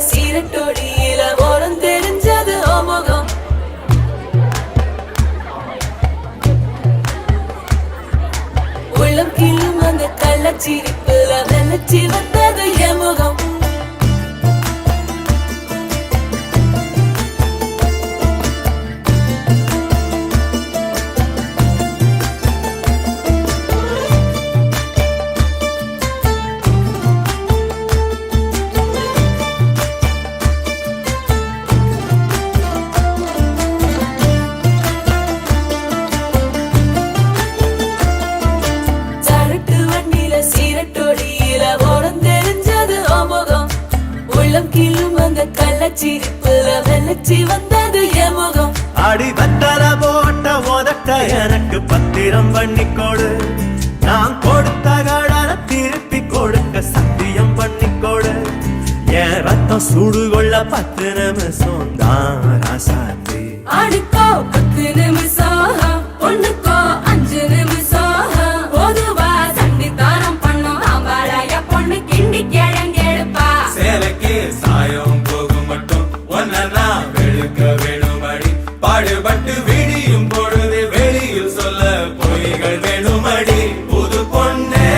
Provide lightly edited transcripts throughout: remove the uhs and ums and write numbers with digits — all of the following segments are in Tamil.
சீரட்டோடியில ஓரம் தெரிஞ்சது ஓமுகம். உள்ளம் கிள்ளும் அந்த கள்ளச்சிரிப்புல வெள்ளச்சி வந்தது எமுகம். சிரிப்புல வெள்ளச்சி வந்தது எமுகம். அடி வத்தல போட்ட உதட்ட எனக்கு பத்திரம் பண்ணிக்கோடு. நான் கொடுத்த கடனை திருப்பி கொடுக்க சத்தியம் பண்ணிக்கோடு. என் ரத்தம் சூடு கொள்ள 10 நிமிஷம் தான் ராசாத்தி. அடிக்கோ 10 நிமிஷம், ஒண்ணுக்கோ 5 நிமிஷம். பொதுவா சண்டித்தானம் பண்ணும் ஆம்பாளைய பொண்ணு கிண்டி கிழங்கெடுப்பா. சேலைக்கு சாயம் வேணுமடி பாடுபட்டு விடியும் பொழுது வெளியில் சொல்ல பொய்கள் வேணுமடி. புது பொண்ணே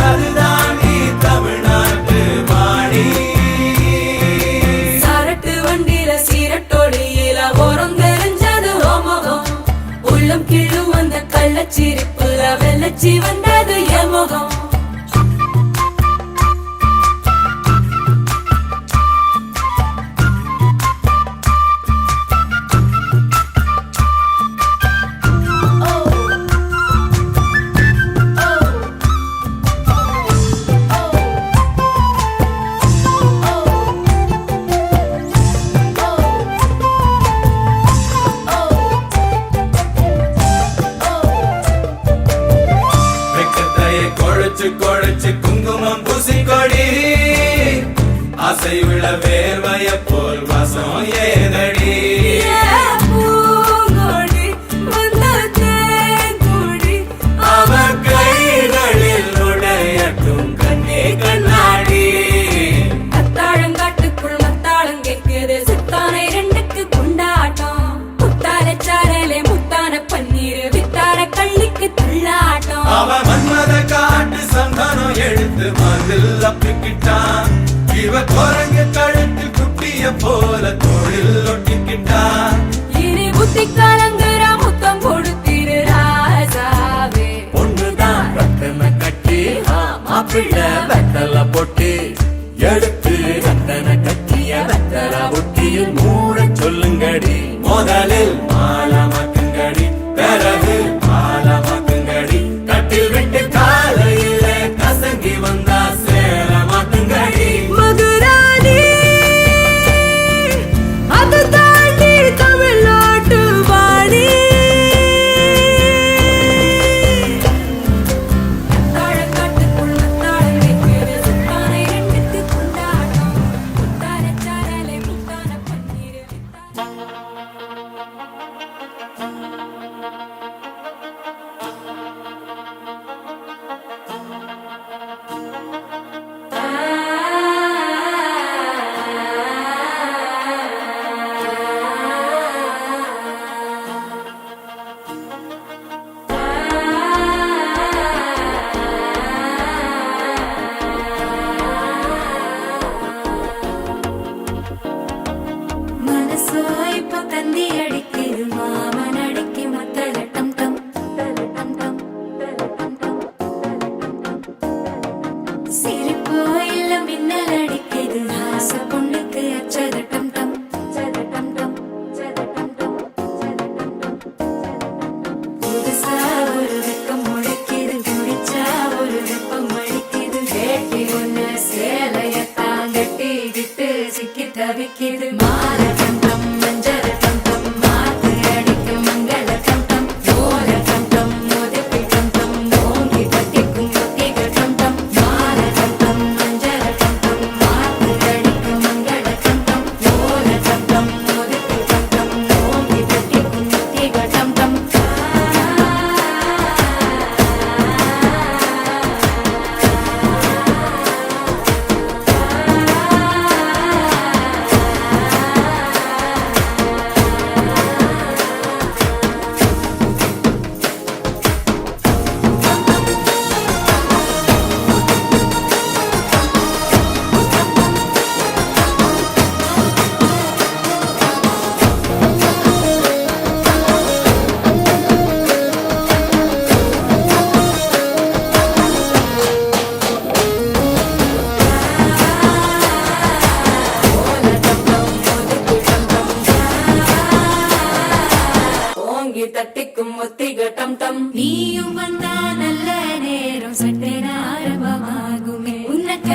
அதுதான் நீ தமிழ்நாட்டு மாடி. சரட்டு வண்டியில சீரட்டோடியில ஓரம் தெரிஞ்சது ஓமுகம். உள்ளம் கிள்ளும் அந்த கள்ளச்சிரிப்புல வெள்ளச்சி வந்தது எமுகம். கொழைச்சு குங்குமம் பூசிக்கொடி. ஆசை விழ வேர்வைய போல் வாசம் ஏதடி. அவர் கைகளில் நுழையட்டும் கண்ணே கண்ணாடி. அத்தாழங்காட்டுக்குள் மத்தாளம் கேட்குது சித்தானை 2க்கு கொண்டாட்டம். முத்தால சாரலே முத்தான பன்னீர் வித்தார கள்ளிக்கு துள்ளாட்டம். அவன் மன்மத காட்டு சந்தானம் எடுத்து மதில் அப்பிக்கிட்டான். இவ குரங்கு கழுத்தில் குட்டிய போல தோளில் ஒட்டிக்கிட்டான். இனி புத்தி கலங்குற முத்தம் கொடுத்திரு ராசாவே. பொண்ணுதான் ரத்தன கட்டி மாப்பிள்ள வெத்தல பொட்டி எடுத்து ரத்தன கட்டிய வெத்தல பொட்டியில் மூட சொல்லுங்கடி. முதலில் மாலமாக்குங்கடி, பிறகு மாலமாக்குங்கடி. கட்டில் விட்டு காலையில கசங்கி வந்தா சேலமாக்குங்கடி. மதுராணி அது தாண்டி தமிழ்நாட்டு வாணி. தாழக்காட்டுக்குள் மத்தாளம் கேட்குது சித்தானை 2க்கு கொண்டாட்டம். முத்தான சாரலே முத்தான பன்னீர் மனசோ இப்ப தந்தி அடிக்குது மாமன் அடிக்கு மத்தள டம் டம் டம் டம். சிரிப்போ இல்ல மின்னல் அடிக்குது ஆச பொண்ணுக்கு அச்சத டம் டம் டம் டம். புதுசா ஒரு வெக்கம் முளைக்குது, குடிச்சா ஒரு வெப்பம் அடிக்குது. வேட்டி ஒண்ணு சேலைய தாங்கட்டிக்கிட்டு சிக்கி தவிக்குது. மால டம் டம் மஞ்சள் டம் டம் மாத்து அடிக்க மங்கள டம் டம். ஓல டம் டம் மோதிப்பி டம் டம் ஓங்கி பத்திக்கும் ஒத்திக டம் டம். மால டம் டம் மஞ்சள் டம் டம் மாத்து அடிக்க மங்கள டம் டம். ஓல டம் டம் மோதிப்பி டம் டம் ஓங்கி பத்திக்கும் ஒத்திக டம் டம்.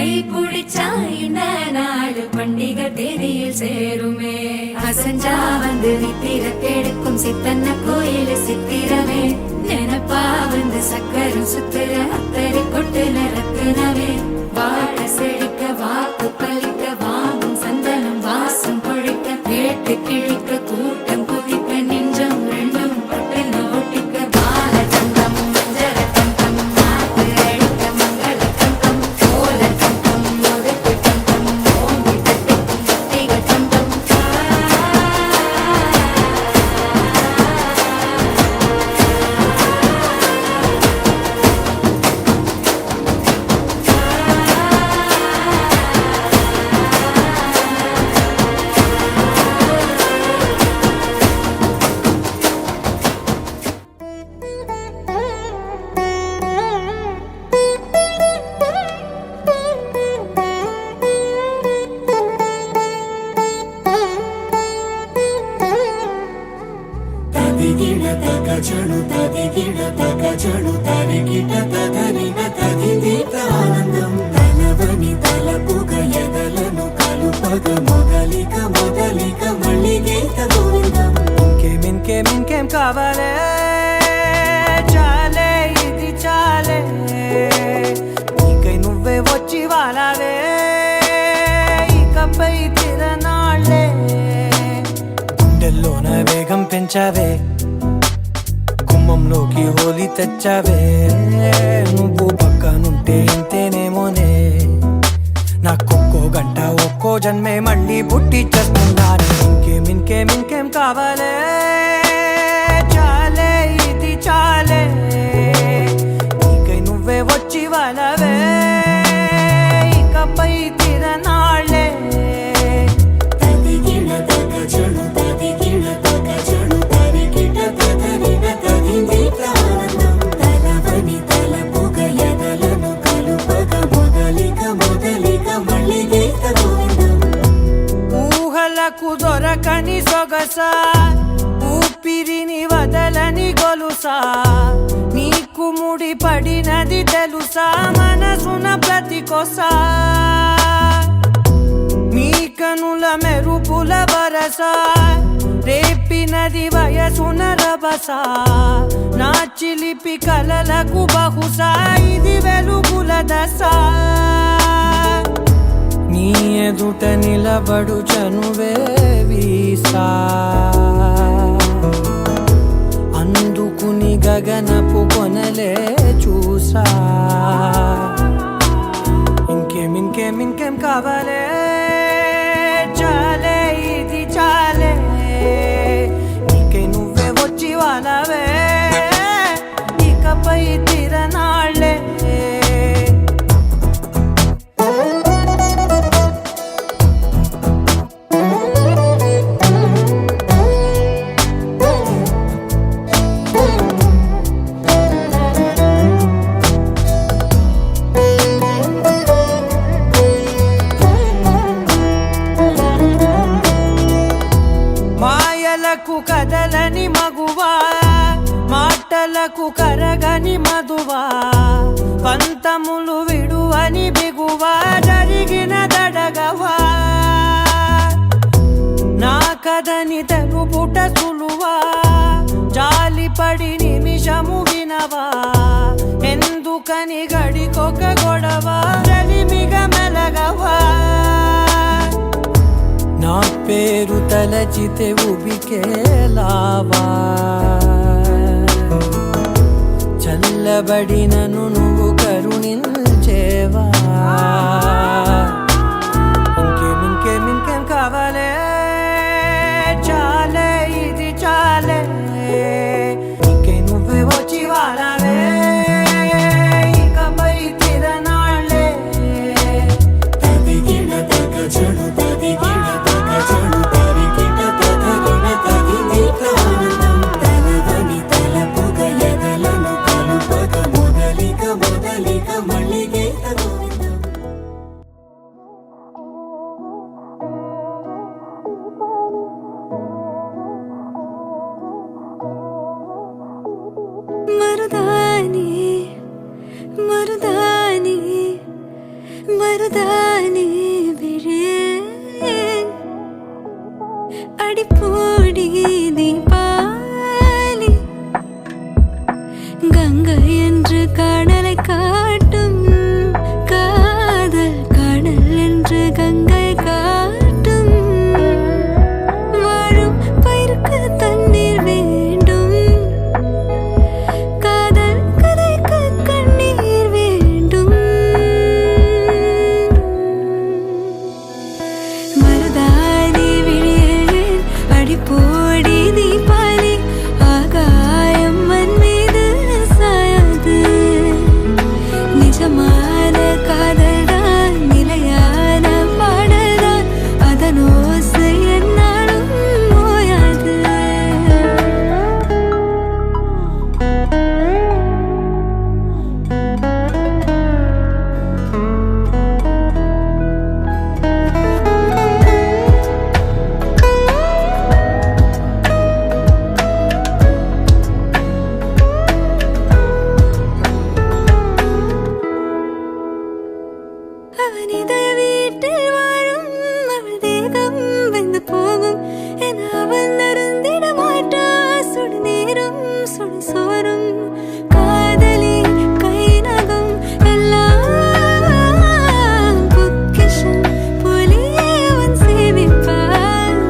கை பிடிச்சா இந்த நாடு பண்டிகை தேதியில் சேருமே அசஞ்சா வந்து நித்திர கெடுக்கும் சித்தன்ன கோயில் சித்திரமே நினப்பா வந்து சக்கரம் சுத்துற அத்தரி கொட்டு ரத்தினமே வாழ செழிக்க வாக்கு பலிக்க வாங்கும் சந்தனம் வாசம் பொழிக்க கேட்டு கிழிக்க கூட்டம் குதிக்க நெஞ்சம் ரெண்டும் பட்டுன ஒட்டிக்க பால தங்கம் மஞ்சர தங்கம் நாட்டு அழிக்க மங்கள தங்கம் கோல தங்கம் ஒதுக்கு தங்கம் ஓங்கி தட்டிக்கும் முத்திக தங்கம் తదిగిడ తగజడు తదిగిడ తగజడు తరిగిట తదరిన తదిదీత ఆనందం తలవని తలపుగ ఎదలను కలుపగ మొదలిక మొదలిక మళ్ళీగీత గోవిందం ఇంకేం కావాలే చాలే ఇది చాలే నీకై నువ్వే వచ్చి వాలావే ఇకపై తిరనాళ్ళే గుండెల్లోన వేగం పెంచావే గుమ్మంలోకి హోలీ తెచ్చావే నువ్వు పక్కనుంటే ఇంతేనేమోనే నాకొక్కో గంట ఒక్కో జన్మే మళ్ళీ పుట్టి చేస్తున్నాను ఇంకేం కావాలే చాలే ఇది చాలే నీకై నువ్వే వచ్చి వాళ్ళవే ఇకపై తిరనాళ్ళే తదిగిడ తగజడు తదిగిడ తగజడు తరిగిట తదరిన తదిదీత ఆనందం తలవని తలపుగ ఎదలను కలుపగ మొదలిక మొదలిక మళ్ళీగీత గోవిందం ఊహలకు దొరకని సొగసా ఊపిరిని వదలని గొలుసా నీకు ముడి పడినది తెలుసా మనసున ప్రతి కొసా నీ కనుల మెరుపుల వరస రేపినది వయసున రభస నా చిలిపి కలలకు బహుశా ఇది వెలుగుల దశ నీ ఎదుట నిలబడు చనువే వీసా అందుకుని గగనపు కొనలే చూసా ఇంకేం కావాలే చాలే ఇది చాలే నీకై నువ్వే వచ్చి వాళ్ళవే ఇకపై తిరనాళ్ళే మాయలకు కదలని మగువా మాటలకు కరగని మధువా పంతములు విడువని బిగువా జరిగిన దడగవా నా కదని తెలుపుట సులువా జాలిపడి నిమిషము వినవా ఎందుకని గడికొక గొడవ రలిమిగ మెలగవా నా పేరు తలచితే ఉబికేలావా చల్లబడినను నువ్వు కరుణించేవా ఇంకేం కావాలే చాలే ఇది చాలే నీకై నువ్వే వచ్చి వాళ్ళవే ఇకపై తిరనాళ్ళే తదిగిడ తగజడు తదిగిడ తగజడు తరిగిట తదరిన తదిదీత ఆనందం తలవని తలపుగ ఎదలను కలుపగ మొదలిక మొదలిక మళ్ళీగీత గోవిందం மருதானி விழேன் அடிப்போடி தீபாலி கங்கை என்று காணலை காட்டும் காதல் காணல் என்று கங்கை காட்டும் வாழும் பயிருக்கு தண்ணீர் வேண்டும் காதல் கதைக்கு கண்ணீர் வேண்டும் மருதானி விழியேன் அடிப்போடி தீபாலி ஆகாயம் மண் மீது சாயாது நிஜமான காதல்தான் நிலையான பாடல்தான் அதன் ஓசை என்னாலும் ஓயாது அவன் இதய வீட்டில் வாழும் அவள் தேகம் வெந்து போகும் என அவள் அருந்திட மாட்டா சுடு நீரும் சுடு சோறும் காதலி கை நகம் எல்லாம் பொக்கிஷம் போலியே அவன் சேவிப்பான்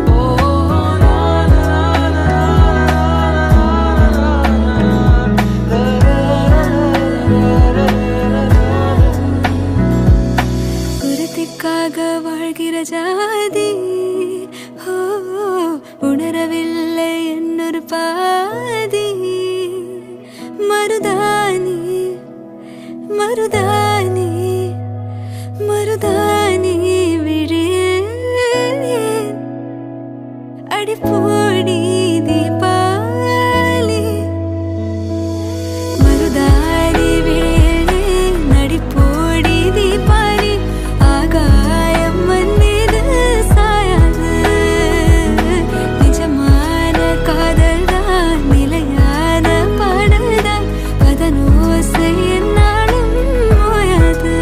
குருதிக்காக வாழ்கிற ஜாதி ஓ உணரவில்லை என்னொரு பாதி மருதானி மருதானி மருதானி விழேன் அடிப்போடி தீபாலி மருதானி விழேன் அடிப்போடி தீபாலி ஆகாயம் மண் மீது சாயாது நிஜமான காதல்தான் நிலையான பாடல்தான் அதன் ஓசை என்னாலும் ஓயாது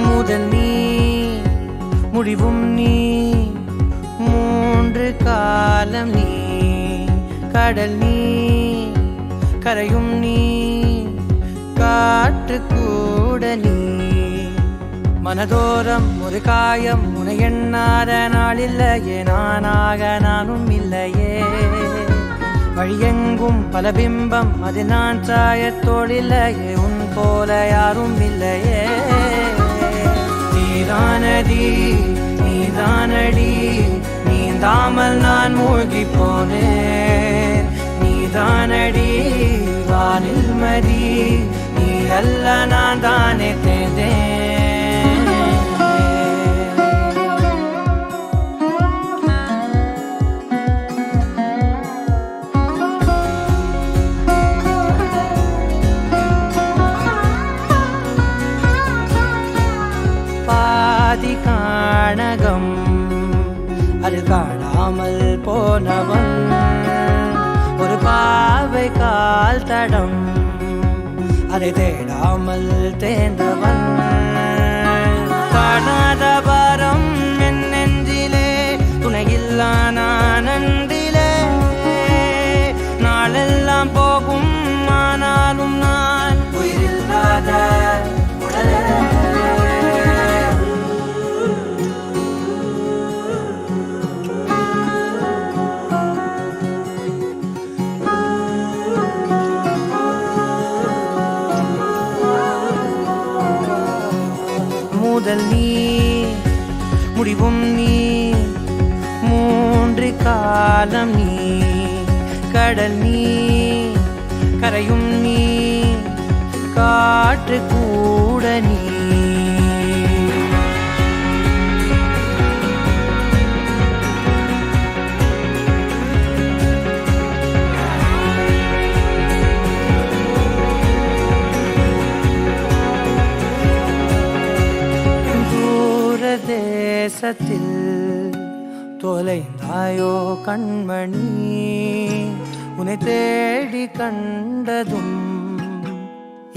முதல் நீ முடிவும் நீ மூன்று காலம் நீ கடல் நீ கரையும் நீ காற்று கூட நீ மனதோரம் ஒரு காயம் உன எண்ணாத நாள் இல்லையே நானாக நானும் இல்லையே வழியெங்கும் பல பிம்பம் அது நான் சாயத்தோடில்லையே உன் போல யாரும் இல்லையே நீதானடி நீதானடி நீந்தாமல் நான் மூழ்கி போனேன் நீதானடி வானில் மதி நீ அல்ல நான் தானே தேர்ந்தேன் பாதி காணகம் அது காணாமல் போனவன் ஒரு பாவை கால் தடம் அதை தேடாமல் தேர்ந்தவன் காணாத பாரம் என் நெஞ்சிலே துணையில்லா நான் அன்றிலே நாளெல்லாம் போகும் ஆனாலும் நான் உயிரில்லாத உடலே முதல் நீ முடிவும் நீ மூன்று காலம் நீ கடல் நீ கரையும் நீ காற்று கூட நீ தேசத்தில் தொலைந்தாயோ கண்மணி உன்னை தேடி கண்டதும்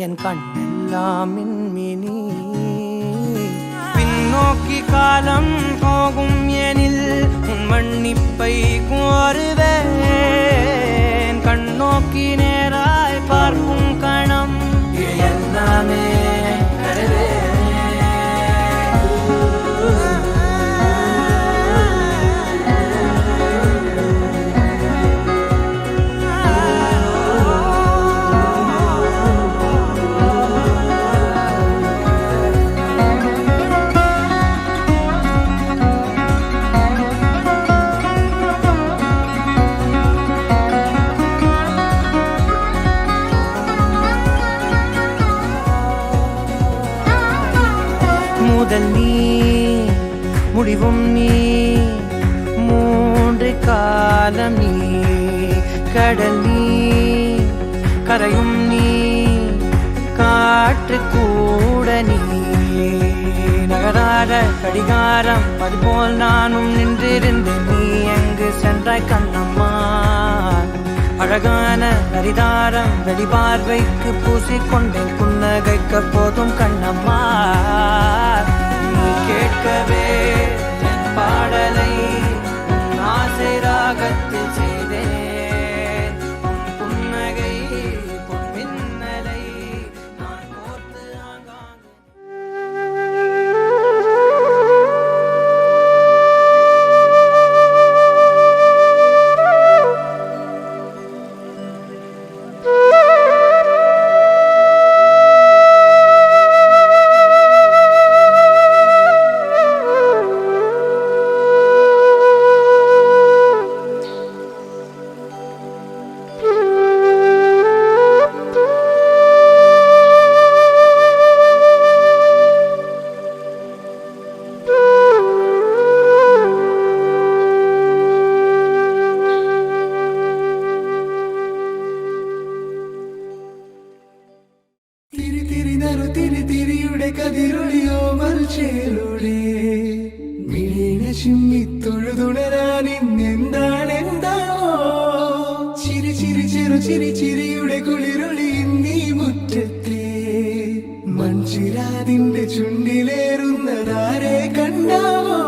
என் கண்ணெல்லாம் மின்மினி பின்னோக்கி காலம் போகும் எனில் உன் மன்னிப்பை கோருவேன் கண்ணோக்கி நேராய் பார்க்கும் கணம் எல்லாமே முதல் நீ முடிவும் நீ மூன்று காலம் நீ கடல் நீ கரையும் நீ காற்று கூட நீ நகராத கடிகாரம் அதுபோல் நானும் நின்றிருந்தேன் நீ எங்கு சென்றாய் கண்ணம்மா அழகான நரிதாரம் வெளிபார்வைக்கு பூசிக்கொண்டேன் புன்னகைக்க போதும் கண்ணம்மா நீ கேட்கவே என் பாடலை உன் ஆசை ராகத்தில் செய்தேன் உன் புன்னகை பொன் மின்னலை நான் கோர்த்து ஆங்காங்கே തിരിയുടെ കതിരൊളിയോ മൽച്ചേലൂടെ മിഴീണ ചിമ്മി തൊഴുതുണരാൻ ഇന്നെന്താണ് എന്താണോ ചിരി ചിരി ചെറു ചിരി ചിരിയുടെ കുളിരൊളി നീ മുറ്റത്തെ മൺചിരാതിന്റെ ചുണ്ടിലേറുന്നതാരെ കണ്ടാവോ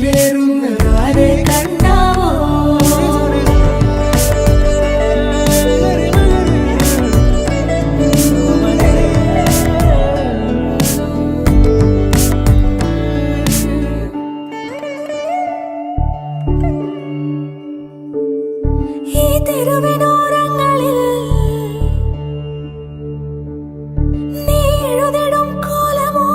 ചുണ്ടിലേറുന്നതാരെ കണ്ടാവോ ഈ തെരുവിനോരങ്ങളിൽ നീ എഴുതിടും കോലമോ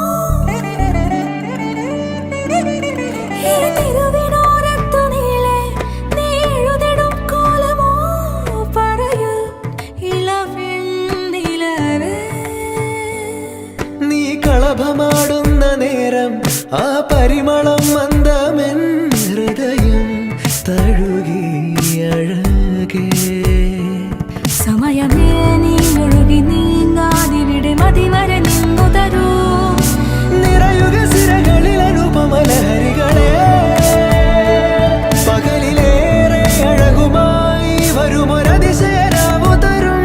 ആ പരിമളം മന്ദമെൻ ഹൃദയം തഴുകി അഴകേ സമയമേ നീ ഒഴുകി നീങ്ങാതിവിടെ മതിവരെ നിന്നു തരൂ നിറയുക സിരകളിൽ അനുപമലഹരികളെ പകലിലേറെ അഴകുമായി വരുമൊരതിശയരാവു തരും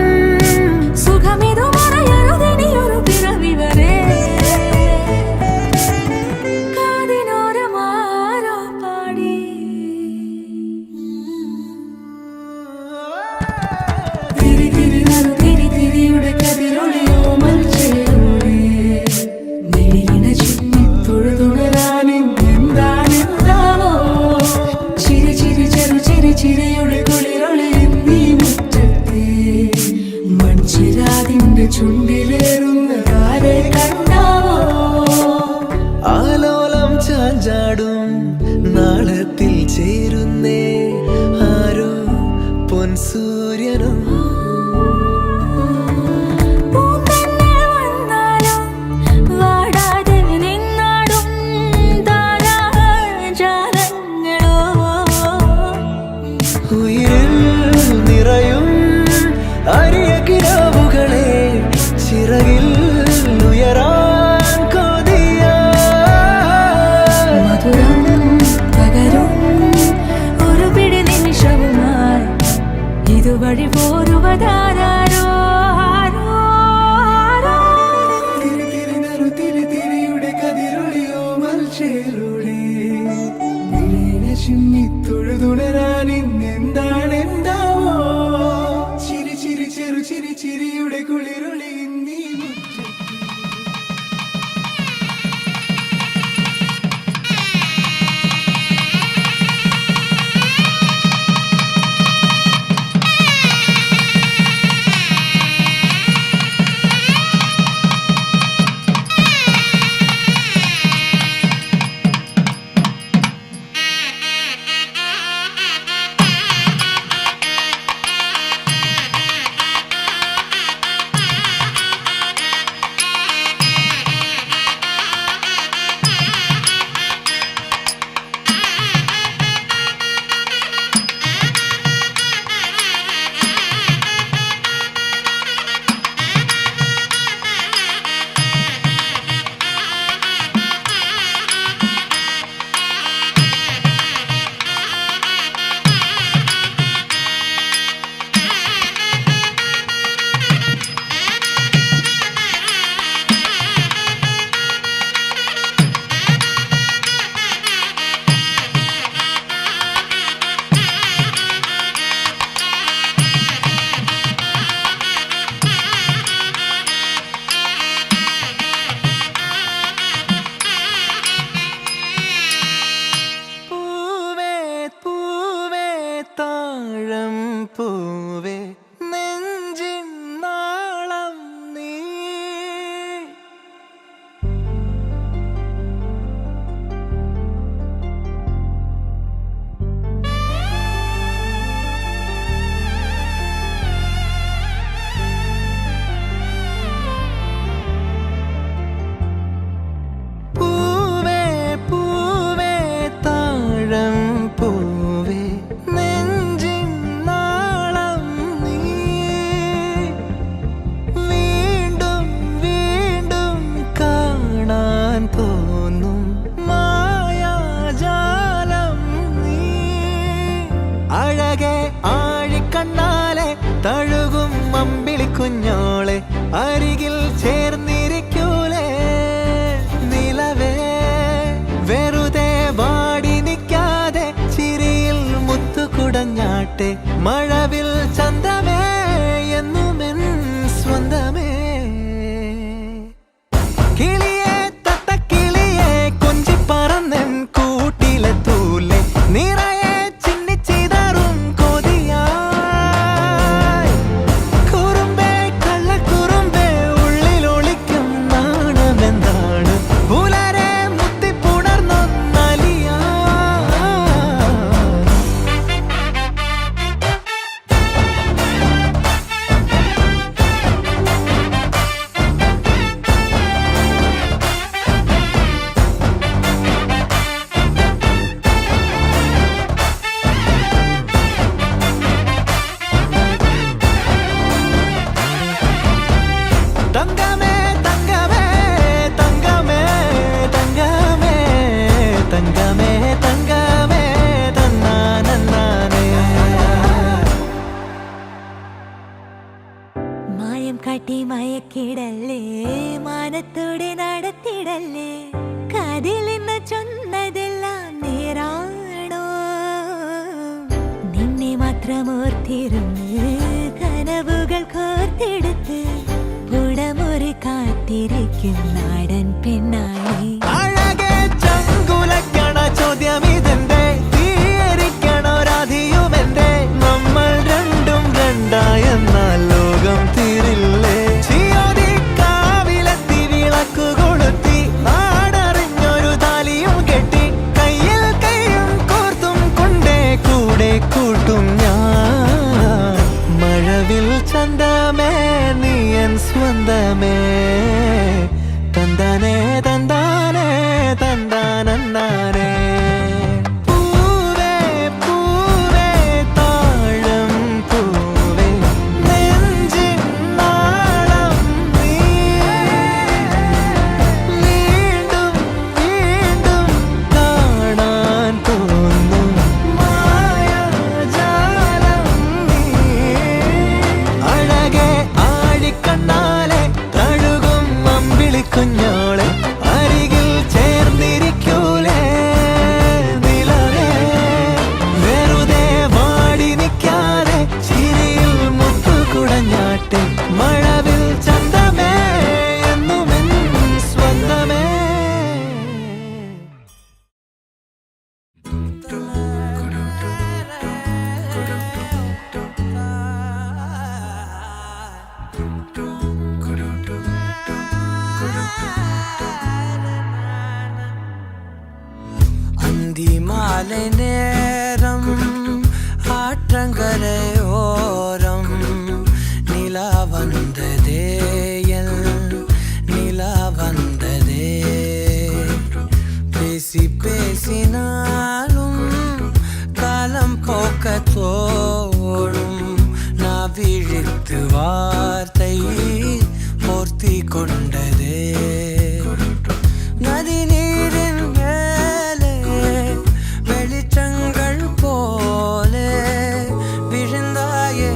സുഖമിതു മറയരുതിനിയൊരു പിറവി വരെ കാതിനോരമാരോ പാടി തിരി തിരി നറു തിരി തിരിയുടെ കതിരൊളിയോ മൽച്ചേരോടെ മിഴിയിണ ചിമ്മി തൊഴുതുണരാനിന്താനെന്താവോ ചിരി ചിരി ചെറു ചിരി ചിരിയുടെ കുളിരൊളി നീ മുറ്റത്തെ മൺചിരാതിന്റെ ചുണ്ടിലേറുന്നതാരെ കണ്ടാവോ ആലോലം ചാഞ്ചാടും നാളത്തിൽ ചേരുന്നേ ആരോ പൊൻസൂര്യനും പൂന്തന്നെ വന്നാലും വാടാതെ നിന്നാടും താരാജാലങ്ങളോ ഉയിരിൽ നിറയും അരിയ കിനാവുകളെ ചിറകിൽ ഉയരാൻ കൊതിയ മധുരം പകരും ഒരു പിടി നിമിഷവുമായി ഇതുവഴി പോരുവതാരോ തിരിയുടെ കതിരൊളിയോ മൽച്ചേരുടെ ചിമ്മി തൊഴുതുണരാൻ ഇന്നെന്താണെന്താവോ ചിരി ചിരി ചെറു ചിരി ചിരിയുടെ കുളിരൊളി നീ മുറ്റത്ത് പൂവേ പൂവേ താഴം പൂവേ നെഞ്ചിൻ നാളം നീ പൂവേ പൂവേ താഴം പൂവേ നെഞ്ചിൻ നാളം മയക്കിടല്ലേ മാനത്തോടെ നടത്തിടല്ലേ കതിലെന്ന് ചൊന്നതെല്ലാം നേരാണോ നിന്നെ മാത്രം ഓർത്തിരുന്ന് കനവുകൾ കോർത്തെടുത്ത് പുടമുറി കാത്തിരിക്കും നാടൻ പെണ്ണായി അഴകെ ചങ്കുലക്കണ ചോദ്യം ഇതെന്റെ തീയരിക്കണോ രാധിയുമെന്റെ നമ്മൾ രണ്ടും രണ്ടായെന്നാൽ ലോകം തീരില്ലേ ചിയോതി കാവിലെത്തി വിളക്കു കൊളുത്തി നാടറിഞ്ഞൊരു താലിയും കെട്ടി കയ്യിൽ കൈയും കോർത്തും കൊണ്ടേ കൂടെ കൂട്ടും ഞാൻ മഴവിൽ ചന്തമേ നീയൻ സ്വന്തമേ തന്താനേ തന്താനേ തന്താനന്താനേ പൂവേ പൂവേ താഴം പൂവേ നെഞ്ചിൻ നാളം നീ വീണ്ടും വീണ്ടും കാണാൻ തോന്നും മായാജാലം നീ അഴകെ ആഴിക്കണ്ണാലെ തഴുകും അമ്പിളിക്കുഞ്ഞോളെ അരികിൽ ചേർന്നിരിക്കൂലേ നിലവേ വെറുതെ വാടി നിൽക്കാതെ ചിരിയിൽ മുത്തുകുടഞ്ഞാട്ടെ മഴവിൽ ചന്തമേ എന്നുമെൻ സ്വന്തമേ அந்திமாலை நேரம் ஆற்றங்கரையோரம் நிலா வந்ததே என் நிலா வந்ததே பேசி பேசினாலும் காலம் போக்க தோடும் நான் விழித்து வார்த்தை போர்த்தி கொண்டதே நதி நீரின் மேலே வெளிச்சங்கள் போலே விழுந்தாயே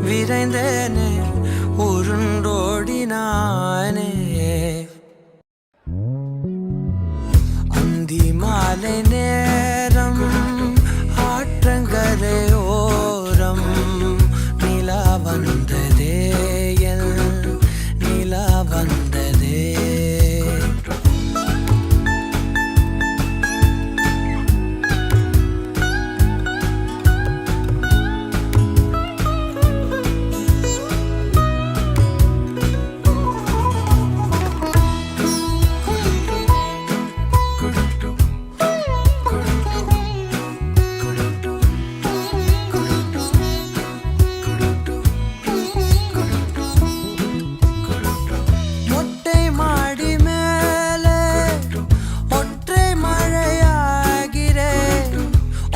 விரைந்தேனே உருண்டோடினானே அந்தி மாலை நேரம் ஆற்றங்கரையோரம் நிலா வந்ததே என் நிலா வந்ததே மொட்டை மாடி மேலே ஒற்றை மழையாகிறேன்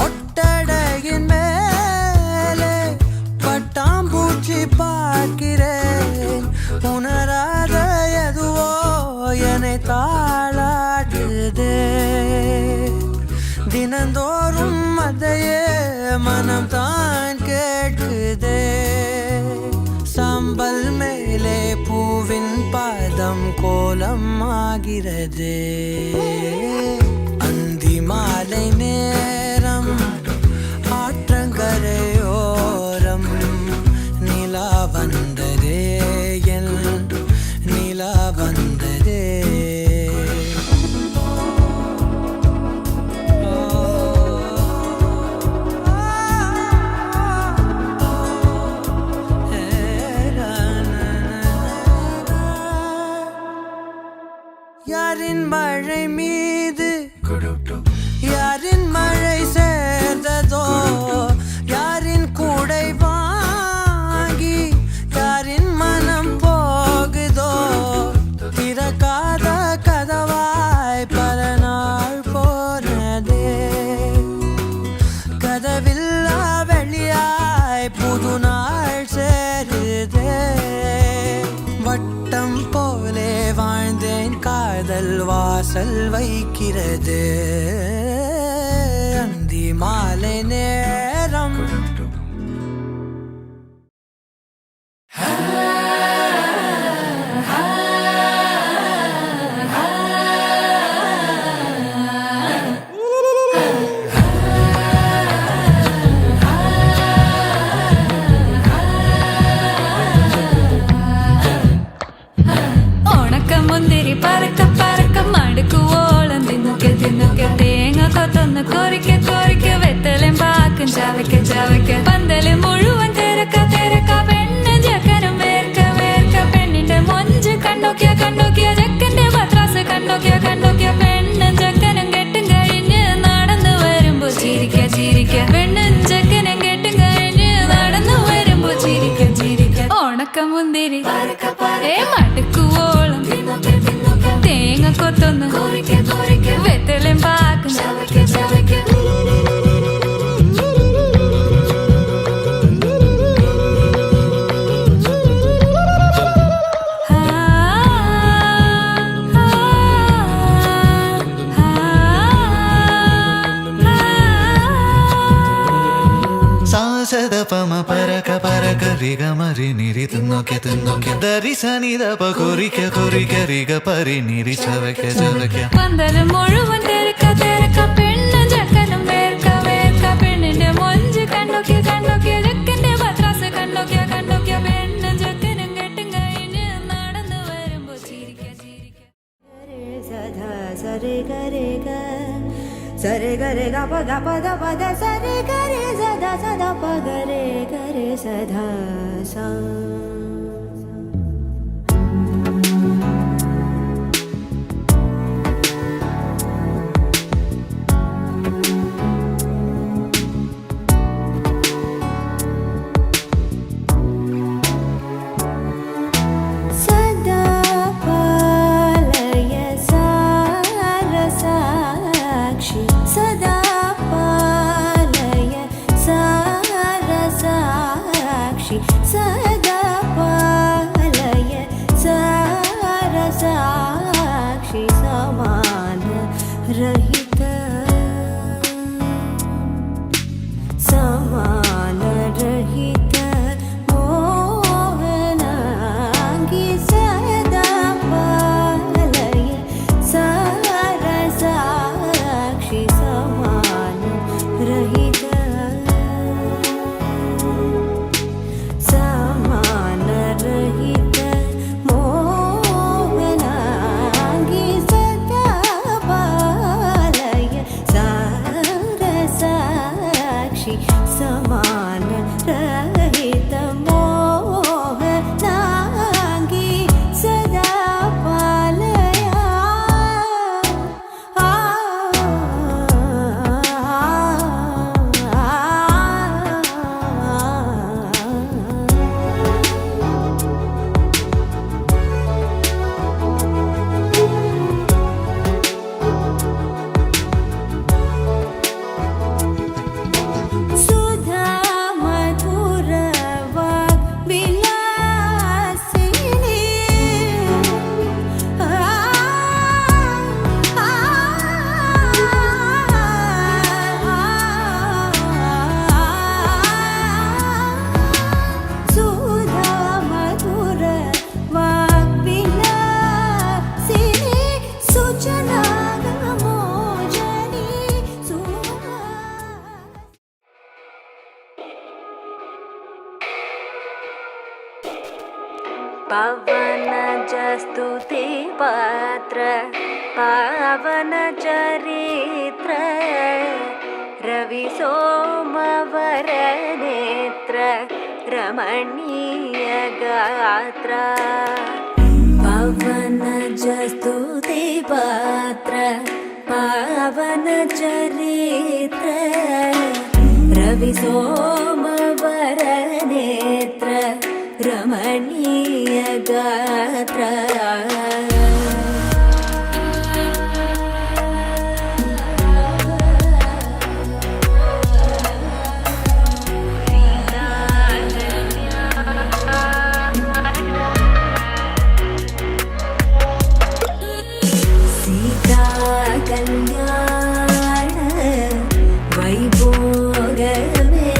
ஒட்டடையின் மேலே பட்டாம்பூச்சி பார்க்கிறேன் உணராத எதுவோ என்னை தாளாடுதே தினந்தோறும் அதையே மனம் தான் கேட்குதே சாம்பல் மேலே பூவின் பாதம் கோலம் ஆகிறதே அந்தி மாலை நேரம் ஆற்றங்கரையோரம் நிலா வந்ததே என் நிலா வந்ததே யாரின் மழை மீது யாரின் மழை சேர்ந்ததோ யாரின் கூடை வாங்கி யாரின் மனம் போகுதோ திறக்காத கதவாய் பல நாள் போனதே கதவில்லா வெளியாய் புது நாள் சேருதே வட்டம் போலே வாழ்ந்தேன் காதல் வாசல் வைக்கிறது அந்தி மாலை நேரம் മുന്തിരി മടുക്കുവോളം തേങ്ങ കൊത്തൊന്ന് വെത്തലും പാക്കും പമ പരക പരക റിഗ മരി നിരി തിന്നോക്കെ തിന്നോക്കെ ദരി സനി ദപ കൊറിക്ക കൊറിക്ക റിഗ പരി നിരി ചവയ്ക്ക ചവയ്ക്ക പന്തലും മുഴുവൻ തിരക്ക തിരക്ക പെണ്ണും ചക്കനും വേർക്ക വേർക്ക പെണ്ണിന്റെ മൊഞ്ച് കണ്ടോക്കിയ കണ്ടോക്കിയ ചെക്കന്റെ പത്രാസ് കണ്ടോക്കിയ കണ്ടോക്കിയ പെണ്ണും ചക്കനും കെട്ടും കഴിഞ്ഞ് നടന്നു വരുമ്പോ ചിരിക്ക ചിരിക്ക സരെ ഗരെ ഗ സരെ ഗരെ ഗ പ ഗ പ ധ പ ധ സരെ ഗരെ സദാ സദാ പ ഗരെ ഗരെ സദാ സ पवन जस्तुति पात्र पावन चरित्र रवि सोमवर नेत्र रमणीय गात्र पवन जस्तुति पात्र पावन चरित्र रवि सोमवर नेत्र रमणीय गात्र सीता कल्याण वैभोगमे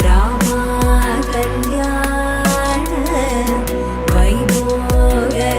रामा कल्याण वैभोगमे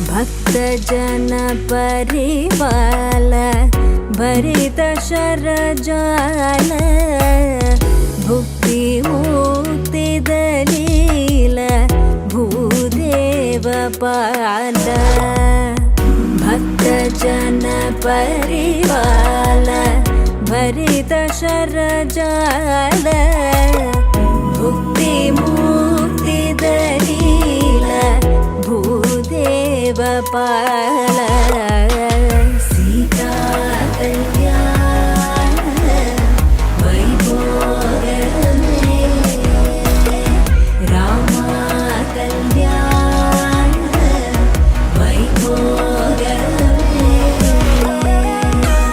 भक्तजन परिपाल भरित शरजाल भुक्ति मुक्ति दलील भूदेव पाल भक्त जन परिवाल भरित शरजाल भुक्ति मुक्ति दलील भूदेव पाल सीता कल्याण वैभोगमे रामा कल्याण वैभोगमे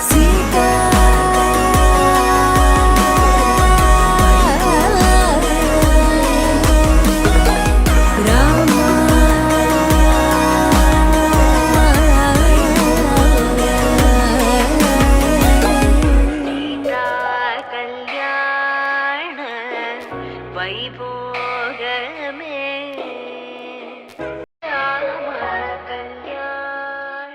सीता रामा कल्याण वैभोगमे राम कल्याण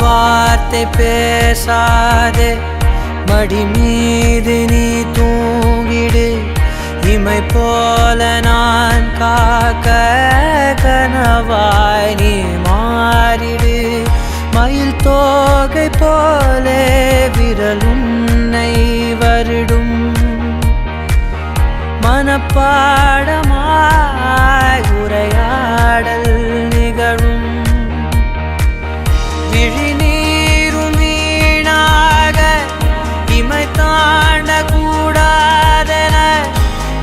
வார்த்தை பேசாதே மடி மீது நீ தூங்கிடு இமை போல நான் காக்க கனவாய் நீ மாறிடு மயில் தோகை போலே விரலுன்னை வருடும் மனப்பாடமாய் உரையாடல் நிகழும் விழிநீரும் வீணாக இமை தாண்ட கூடாதென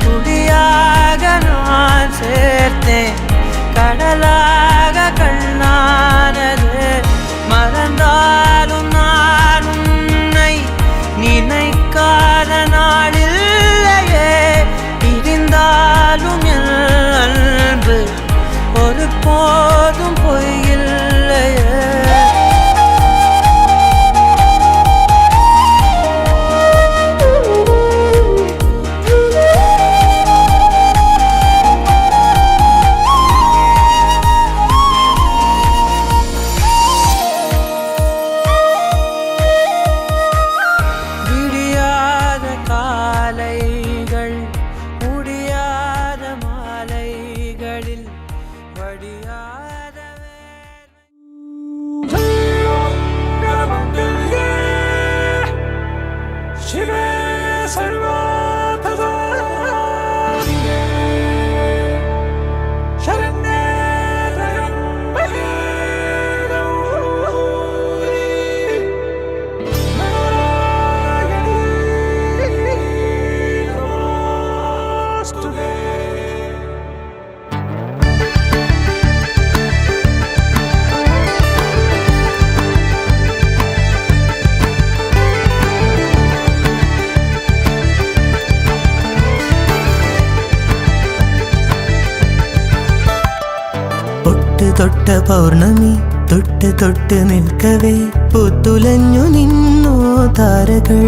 துடியாக நான் சேர்த்தேன் கடலாக கண்ணானது மறந்தாலும் நான் உன்னை நினைக்காத நாளில்லையே பிரிந்தாலும் என் அன்பு ஒரு போதும் பொய்யில்லையே விடியாத காலைகள் முடியாத மாலைகளில் வடியாத തൊട്ട പൗർണമി തൊട്ട് തൊട്ട് നിൽക്കവേ പുത്തുലഞ്ഞു നിന്നോ താരകൾ